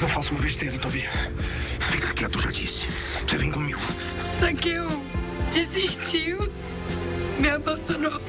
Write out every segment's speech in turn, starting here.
Não faça uma besteira, Tobi. Fica quieto, já disse. Você vem comigo. Zaqueu desistiu. Me abandonou.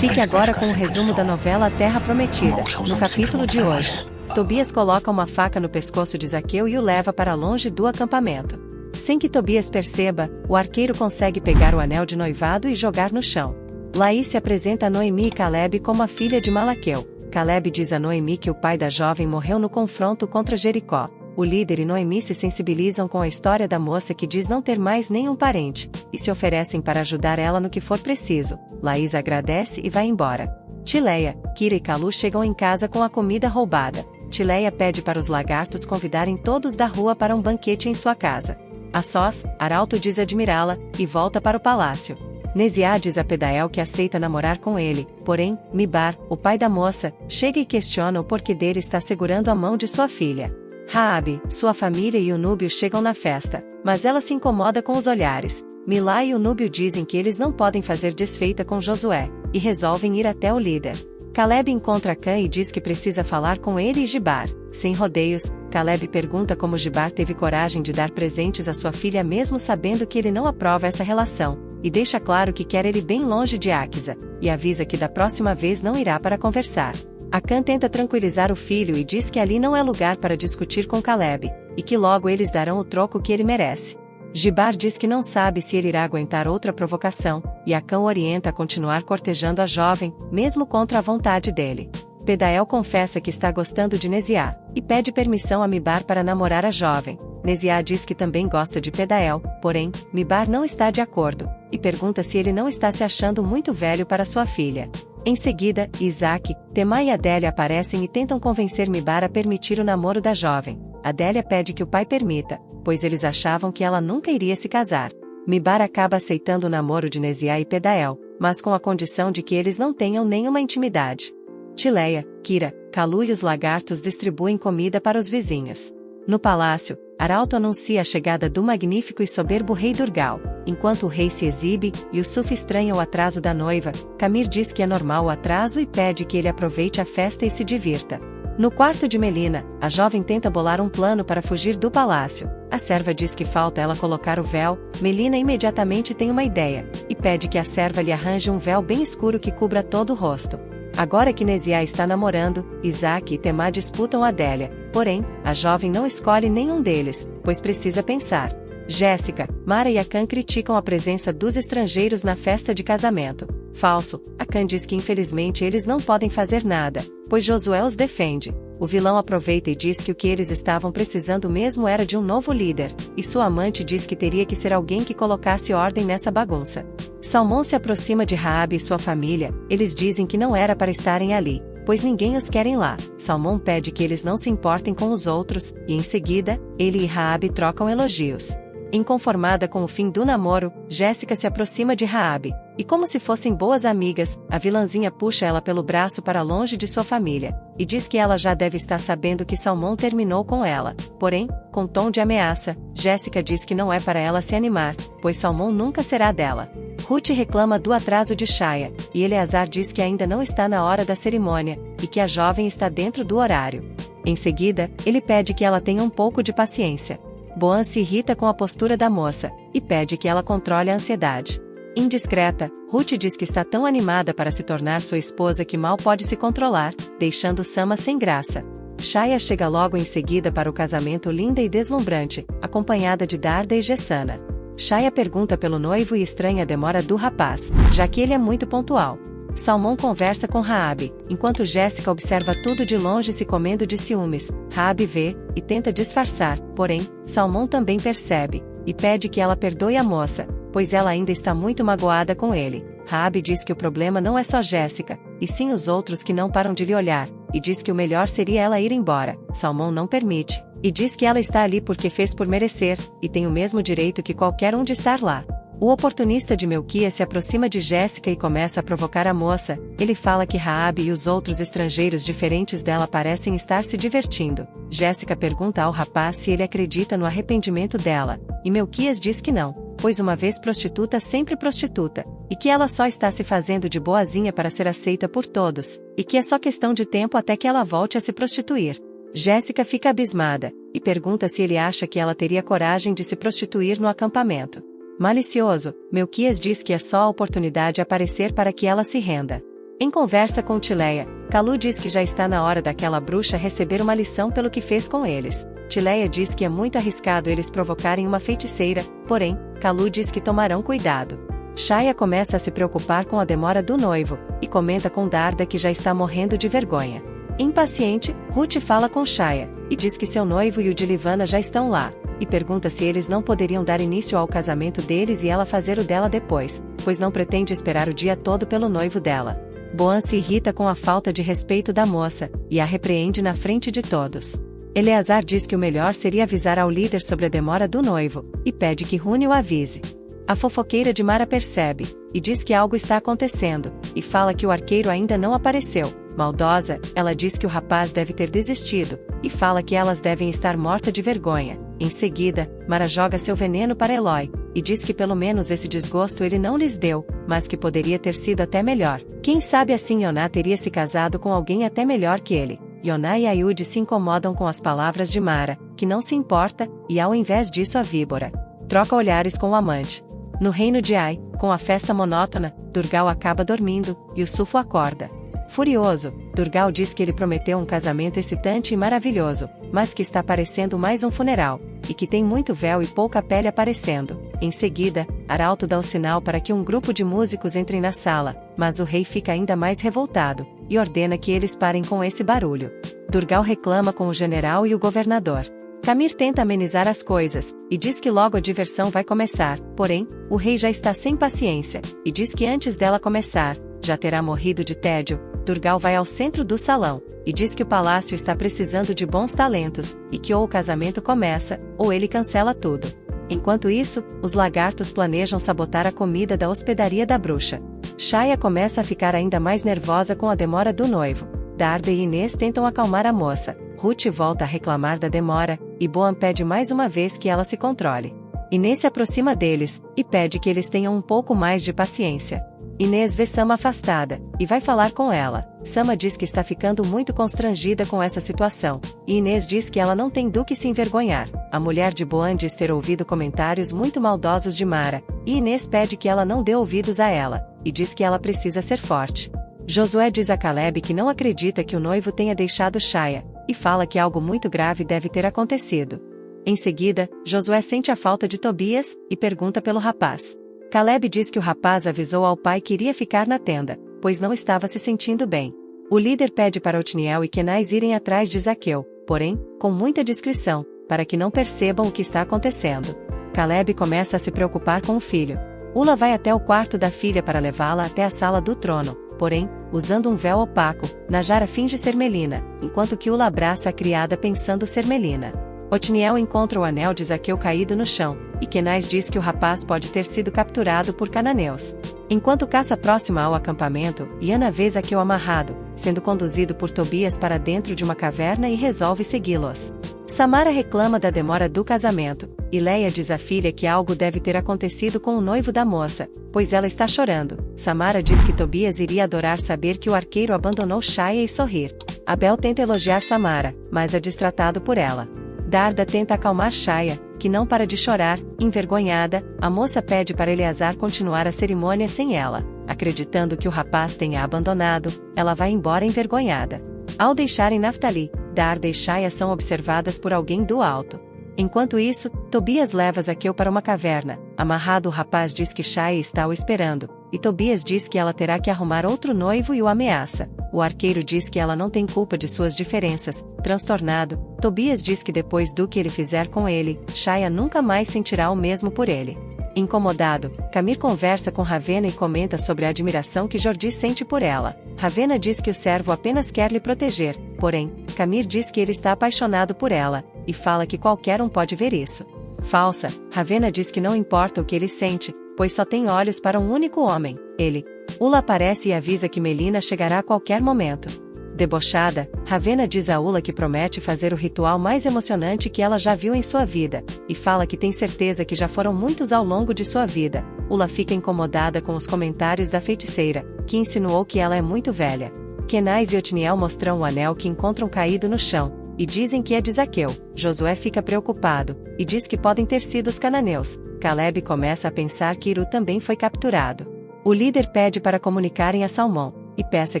Fique agora com o resumo da novela A Terra Prometida, no capítulo de hoje. Tobias coloca uma faca no pescoço de Zaqueu e o leva para longe do acampamento. Sem que Tobias perceba, o arqueiro consegue pegar o anel de noivado e jogar no chão. Laís se apresenta a Noemi e Caleb como a filha de Malaqueu. Caleb diz a Noemi que o pai da jovem morreu no confronto contra Jericó. O líder e Noemi se sensibilizam com a história da moça que diz não ter mais nenhum parente, e se oferecem para ajudar ela no que for preciso. Laís agradece e vai embora. Tileia, Kira e Calu chegam em casa com a comida roubada. Tileia pede para os lagartos convidarem todos da rua para um banquete em sua casa. A sós, Arauto diz admirá-la, e volta para o palácio. Nesiá diz a Pedael que aceita namorar com ele, porém, Mibar, o pai da moça, chega e questiona o porquê dele está segurando a mão de sua filha. Raabe, sua família e o Núbio chegam na festa, mas ela se incomoda com os olhares. Milá e o Núbio dizem que eles não podem fazer desfeita com Josué, e resolvem ir até o líder. Caleb encontra Cã e diz que precisa falar com ele e Gibar. Sem rodeios, Caleb pergunta como Gibar teve coragem de dar presentes à sua filha mesmo sabendo que ele não aprova essa relação, e deixa claro que quer ele bem longe de Áquisa, e avisa que da próxima vez não irá para conversar. Acã tenta tranquilizar o filho e diz que ali não é lugar para discutir com Caleb, e que logo eles darão o troco que ele merece. Gibar diz que não sabe se ele irá aguentar outra provocação, e Acã o orienta a continuar cortejando a jovem, mesmo contra a vontade dele. Pedael confessa que está gostando de Nesiá, e pede permissão a Mibar para namorar a jovem. Nesiá diz que também gosta de Pedael, porém, Mibar não está de acordo, e pergunta se ele não está se achando muito velho para sua filha. Em seguida, Isaac, Temá e Adélia aparecem e tentam convencer Mibar a permitir o namoro da jovem. Adélia pede que o pai permita, pois eles achavam que ela nunca iria se casar. Mibar acaba aceitando o namoro de Nesiá e Pedael, mas com a condição de que eles não tenham nenhuma intimidade. Tileia, Kira, Calu e os lagartos distribuem comida para os vizinhos. No palácio, Arauto anuncia a chegada do magnífico e soberbo rei Durgal. Enquanto o rei se exibe, Yusuf estranha o atraso da noiva, Camir diz que é normal o atraso e pede que ele aproveite a festa e se divirta. No quarto de Melina, a jovem tenta bolar um plano para fugir do palácio. A serva diz que falta ela colocar o véu. Melina imediatamente tem uma ideia, e pede que a serva lhe arranje um véu bem escuro que cubra todo o rosto. Agora que Nesiá está namorando, Isaac e Temá disputam Adélia, porém, a jovem não escolhe nenhum deles, pois precisa pensar. Jéssica, Mara e Acã criticam a presença dos estrangeiros na festa de casamento. Falso, Acã diz que infelizmente eles não podem fazer nada, pois Josué os defende. O vilão aproveita e diz que o que eles estavam precisando mesmo era de um novo líder, e sua amante diz que teria que ser alguém que colocasse ordem nessa bagunça. Salmão se aproxima de Raabe e sua família, eles dizem que não era para estarem ali, pois ninguém os querem lá. Salmão pede que eles não se importem com os outros, e em seguida, ele e Raabe trocam elogios. Inconformada com o fim do namoro, Jéssica se aproxima de Raabe, e como se fossem boas amigas, a vilãzinha puxa ela pelo braço para longe de sua família, e diz que ela já deve estar sabendo que Salmão terminou com ela. Porém, com tom de ameaça, Jéssica diz que não é para ela se animar, pois Salmão nunca será dela. Ruth reclama do atraso de Shaia, e Eleazar diz que ainda não está na hora da cerimônia, e que a jovem está dentro do horário. Em seguida, ele pede que ela tenha um pouco de paciência. Boan se irrita com a postura da moça, e pede que ela controle a ansiedade. Indiscreta, Ruth diz que está tão animada para se tornar sua esposa que mal pode se controlar, deixando Sama sem graça. Shaia chega logo em seguida para o casamento linda e deslumbrante, acompanhada de Darda e Gessana. Shaia pergunta pelo noivo e estranha a demora do rapaz, já que ele é muito pontual. Salmão conversa com Raabe, enquanto Jéssica observa tudo de longe se comendo de ciúmes. Raabe vê, e tenta disfarçar, porém, Salmão também percebe, e pede que ela perdoe a moça, pois ela ainda está muito magoada com ele. Raabe diz que o problema não é só Jéssica, e sim os outros que não param de lhe olhar, e diz que o melhor seria ela ir embora. Salmão não permite, e diz que ela está ali porque fez por merecer, e tem o mesmo direito que qualquer um de estar lá. O oportunista de Melquia se aproxima de Jéssica e começa a provocar a moça. Ele fala que Raabe e os outros estrangeiros diferentes dela parecem estar se divertindo. Jéssica pergunta ao rapaz se ele acredita no arrependimento dela, e Melquias diz que não, pois uma vez prostituta sempre prostituta, e que ela só está se fazendo de boazinha para ser aceita por todos, e que é só questão de tempo até que ela volte a se prostituir. Jéssica fica abismada, e pergunta se ele acha que ela teria coragem de se prostituir no acampamento. Malicioso, Melquias diz que é só a oportunidade aparecer para que ela se renda. Em conversa com Tileia, Kalu diz que já está na hora daquela bruxa receber uma lição pelo que fez com eles. Tileia diz que é muito arriscado eles provocarem uma feiticeira, porém, Kalu diz que tomarão cuidado. Shaya começa a se preocupar com a demora do noivo, e comenta com Darda que já está morrendo de vergonha. Impaciente, Ruth fala com Shaya, e diz que seu noivo e o de Livana já estão lá, e pergunta se eles não poderiam dar início ao casamento deles e ela fazer o dela depois, pois não pretende esperar o dia todo pelo noivo dela. Boan se irrita com a falta de respeito da moça, e a repreende na frente de todos. Eleazar diz que o melhor seria avisar ao líder sobre a demora do noivo, e pede que Rune o avise. A fofoqueira de Mara percebe, e diz que algo está acontecendo, e fala que o arqueiro ainda não apareceu. Maldosa, ela diz que o rapaz deve ter desistido, e fala que elas devem estar mortas de vergonha. Em seguida, Mara joga seu veneno para Eloy, e diz que pelo menos esse desgosto ele não lhes deu, mas que poderia ter sido até melhor. Quem sabe assim Yoná teria se casado com alguém até melhor que ele. Yoná e Ayud se incomodam com as palavras de Mara, que não se importa, e ao invés disso a víbora troca olhares com o amante. No reino de Ai, com a festa monótona, Durgal acaba dormindo, e o Sufo acorda. Furioso, Durgal diz que ele prometeu um casamento excitante e maravilhoso, mas que está parecendo mais um funeral, e que tem muito véu e pouca pele aparecendo. Em seguida, Arauto dá o sinal para que um grupo de músicos entrem na sala, mas o rei fica ainda mais revoltado, e ordena que eles parem com esse barulho. Durgal reclama com o general e o governador. Camir tenta amenizar as coisas, e diz que logo a diversão vai começar, porém, o rei já está sem paciência, e diz que antes dela começar, já terá morrido de tédio. Durgal vai ao centro do salão, e diz que o palácio está precisando de bons talentos, e que ou o casamento começa, ou ele cancela tudo. Enquanto isso, os lagartos planejam sabotar a comida da hospedaria da bruxa. Shaya começa a ficar ainda mais nervosa com a demora do noivo. Darda e Inês tentam acalmar a moça. Ruth volta a reclamar da demora, e Boan pede mais uma vez que ela se controle. Inês se aproxima deles, e pede que eles tenham um pouco mais de paciência. Inês vê Sama afastada, e vai falar com ela. Sama diz que está ficando muito constrangida com essa situação, e Inês diz que ela não tem do que se envergonhar. A mulher de Boan diz ter ouvido comentários muito maldosos de Mara, e Inês pede que ela não dê ouvidos a ela, e diz que ela precisa ser forte. Josué diz a Caleb que não acredita que o noivo tenha deixado Shaya, e fala que algo muito grave deve ter acontecido. Em seguida, Josué sente a falta de Tobias, e pergunta pelo rapaz. Caleb diz que o rapaz avisou ao pai que iria ficar na tenda, pois não estava se sentindo bem. O líder pede para Otniel e Kenaz irem atrás de Zaqueu, porém, com muita discrição, para que não percebam o que está acontecendo. Caleb começa a se preocupar com o filho. Ula vai até o quarto da filha para levá-la até a sala do trono, porém, usando um véu opaco, Najara finge ser Melina, enquanto que Ula abraça a criada pensando ser Melina. Otniel encontra o anel de Zaqueu caído no chão, e Kenaz diz que o rapaz pode ter sido capturado por cananeus. Enquanto caça próxima ao acampamento, Iana vê Zaqueu amarrado, sendo conduzido por Tobias para dentro de uma caverna e resolve segui-los. Samara reclama da demora do casamento, e Leia diz à filha que algo deve ter acontecido com o noivo da moça, pois ela está chorando. Samara diz que Tobias iria adorar saber que o arqueiro abandonou Shaya e sorrir. Abel tenta elogiar Samara, mas é destratado por ela. Darda tenta acalmar Shaya, que não para de chorar. Envergonhada, a moça pede para Eleazar continuar a cerimônia sem ela. Acreditando que o rapaz tenha abandonado, ela vai embora envergonhada. Ao deixarem Naftali, Darda e Shaya são observadas por alguém do alto. Enquanto isso, Tobias leva Zaqueu para uma caverna. Amarrado, o rapaz diz que Shaya está o esperando, e Tobias diz que ela terá que arrumar outro noivo e o ameaça. O arqueiro diz que ela não tem culpa de suas diferenças. Transtornado, Tobias diz que depois do que ele fizer com ele, Shaya nunca mais sentirá o mesmo por ele. Incomodado, Camir conversa com Ravena e comenta sobre a admiração que Jordi sente por ela. Ravena diz que o servo apenas quer lhe proteger, porém, Camir diz que ele está apaixonado por ela, e fala que qualquer um pode ver isso. Falsa, Ravena diz que não importa o que ele sente, pois só tem olhos para um único homem, ele. Ula aparece e avisa que Melina chegará a qualquer momento. Debochada, Ravena diz a Ula que promete fazer o ritual mais emocionante que ela já viu em sua vida, e fala que tem certeza que já foram muitos ao longo de sua vida. Ula fica incomodada com os comentários da feiticeira, que insinuou que ela é muito velha. Kenaz e Otniel mostram o anel que encontram caído no chão, e dizem que é de Zaqueu. Josué fica preocupado, e diz que podem ter sido os cananeus. Caleb começa a pensar que Iru também foi capturado. O líder pede para comunicarem a Salmão, e peça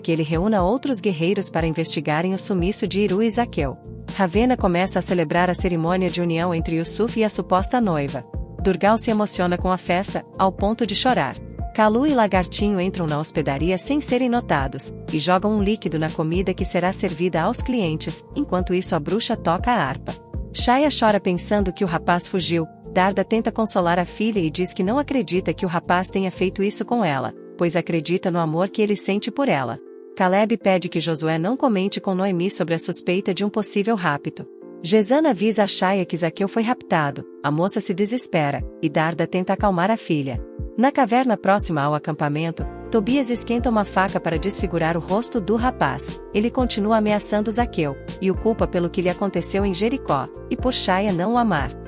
que ele reúna outros guerreiros para investigarem o sumiço de Iru e Zaqueu. Ravena começa a celebrar a cerimônia de união entre Yusuf e a suposta noiva. Durgal se emociona com a festa, ao ponto de chorar. Kalu e Lagartinho entram na hospedaria sem serem notados, e jogam um líquido na comida que será servida aos clientes, enquanto isso a bruxa toca a harpa. Shaya chora pensando que o rapaz fugiu. Darda tenta consolar a filha e diz que não acredita que o rapaz tenha feito isso com ela, pois acredita no amor que ele sente por ela. Caleb pede que Josué não comente com Noemi sobre a suspeita de um possível rapto. Gesana avisa a Shaya que Zaqueu foi raptado, a moça se desespera, e Darda tenta acalmar a filha. Na caverna próxima ao acampamento, Tobias esquenta uma faca para desfigurar o rosto do rapaz. Ele continua ameaçando Zaqueu, e o culpa pelo que lhe aconteceu em Jericó, e por Shaya não o amar.